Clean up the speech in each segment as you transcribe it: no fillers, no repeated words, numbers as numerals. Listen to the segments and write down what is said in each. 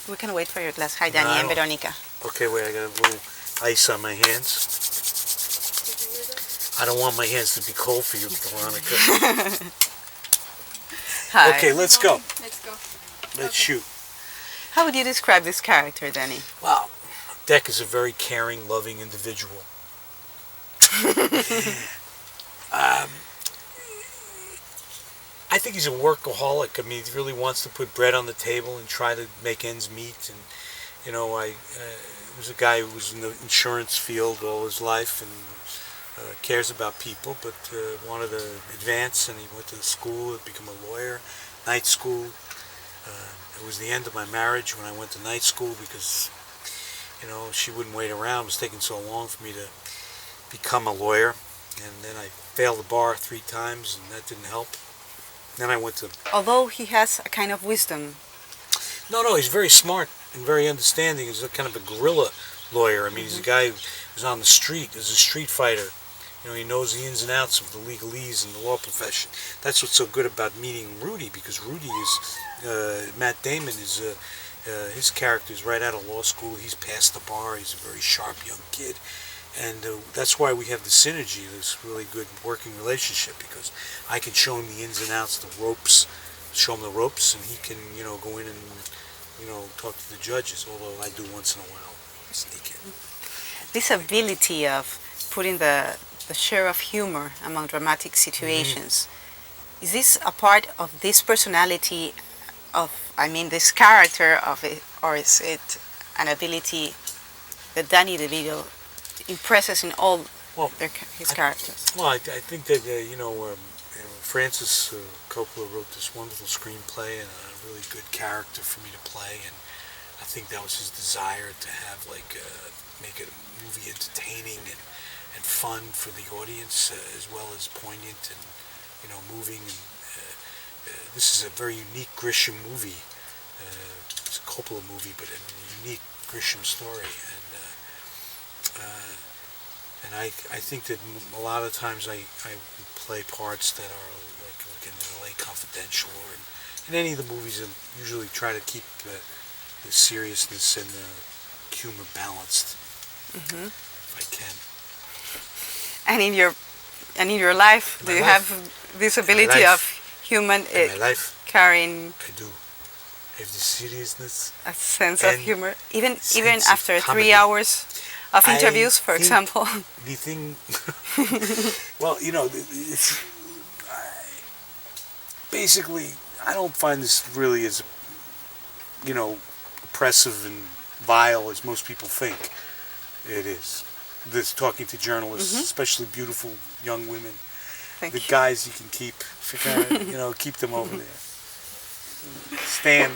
We can wait for your glass. Hi, Danny and Veronica. Okay, wait, I got a little ice on my hands. I don't want my hands to be cold for you, Veronica. Hi. Okay, let's go. Let's go. Let's shoot. How would you describe this character, Danny? Wow. Deck is a very caring, loving individual. I think he's a workaholic. I mean, he really wants to put bread on the table and try to make ends meet. And, you know, he was a guy who was in the insurance field all his life and cares about people, but wanted to advance, and he went to school to become a lawyer, night school. It was the end of my marriage when I went to night school because, you know, she wouldn't wait around. It was taking so long for me to become a lawyer. And then I failed the bar 3 times, and that didn't help. Then I went to... Although he has a kind of wisdom. No, he's very smart and very understanding. He's a kind of a guerrilla lawyer. I mean, he's a guy who's on the street. He's a street fighter. You know, he knows the ins and outs of the legalese and the law profession. That's what's so good about meeting Rudy, because Rudy is... Matt Damon is... his character is right out of law school. He's past the bar. He's a very sharp young kid. And that's why we have the synergy, this really good working relationship, because I can show him the ins and outs, the ropes, show him the ropes, and he can, you know, go in and, you know, talk to the judges, although I do once in a while sneak in. This ability of putting the share of humor among dramatic situations, is this a part of this personality of, I mean, this character of it, or is it an ability that Danny Devito impresses in all his characters? Well, I think that, you know, Francis Coppola wrote this wonderful screenplay and a really good character for me to play, and I think that was his desire to have, like, make a movie entertaining and fun for the audience, as well as poignant and, you know, moving. And this is a very unique Grisham movie. It's a Coppola movie, but a unique Grisham story. And I think that a lot of times I play parts that are like in LA Confidential or in any of the movies, I usually try to keep the seriousness and the humor balanced, if I can. And in your life, do you have this ability of human carrying? I do. I have the seriousness, a sense of humor, even after 3 comedy. hours of interviews, for example. The thing, well, you know, it's basically, I don't find this really as, you know, oppressive and vile as most people think it is. This talking to journalists, especially beautiful young women. The guys you can keep, you know, keep them over there. Stan,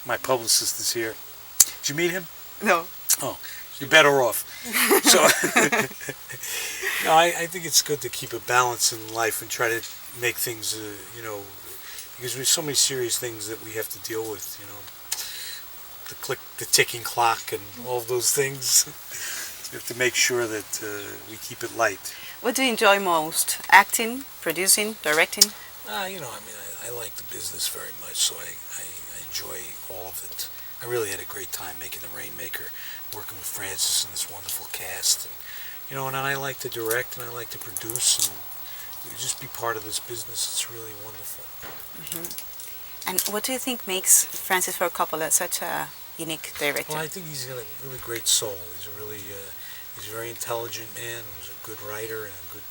my publicist, is here. Did you meet him? No. Oh, you're better off. So, no, I think it's good to keep a balance in life and try to make things, you know, because there's so many serious things that we have to deal with, you know, the ticking clock and all of those things. You have to make sure that we keep it light. What do you enjoy most? Acting, producing, directing? You know, I mean, I like the business very much, so I enjoy all of it. I really had a great time making the Rainmaker, working with Francis and this wonderful cast. And, you know, and I like to direct and I like to produce and just be part of this business. It's really wonderful. And what do you think makes Francis Ford Coppola such a unique director? Well, I think he's got a really great soul. He's a really, he's a very intelligent man. He's a good writer and a good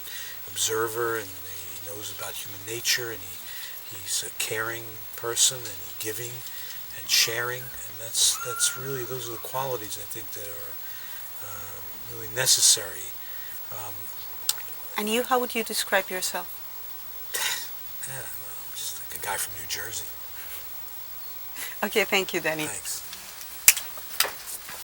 observer, and he knows about human nature, and he's a caring person, and he's giving and sharing, and that's really, those are the qualities I think that are really necessary. And you, how would you describe yourself? Yeah, well, I'm just like a guy from New Jersey. Okay, thank you, Danny. Thanks.